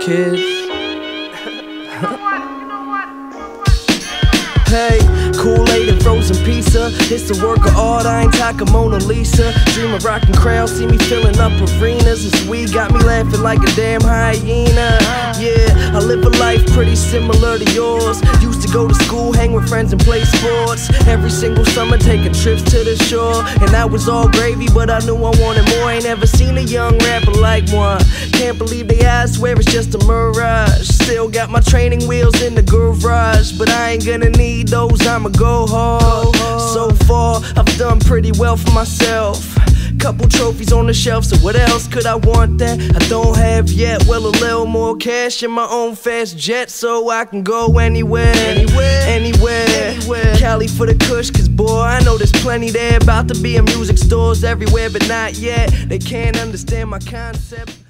kids. Hey, Kool-Aid and frozen pizza. It's the work of art, I ain't talking Mona Lisa. Dream of rocking crowds, see me filling up arenas. This weed got me laughing like a damn hyena. Yeah, I live a life pretty similar to yours. Used to go to school, hang with friends and play sports. Every single summer taking trips to the shore. And that was all gravy, but I knew I wanted more. Ain't ever seen a young rapper like one. Can't believe they eyes, swear it's just a mirage. Still got my training wheels in the garage, but I ain't gonna need those, I'ma go hard. So far, I've done pretty well for myself. Couple trophies on the shelf, so what else could I want that I don't have yet? Well, a little more cash in my own fast jet, so I can go anywhere. Cali for the kush, cause boy, I know there's plenty there. About to be in music stores everywhere, but not yet. They can't understand my concept.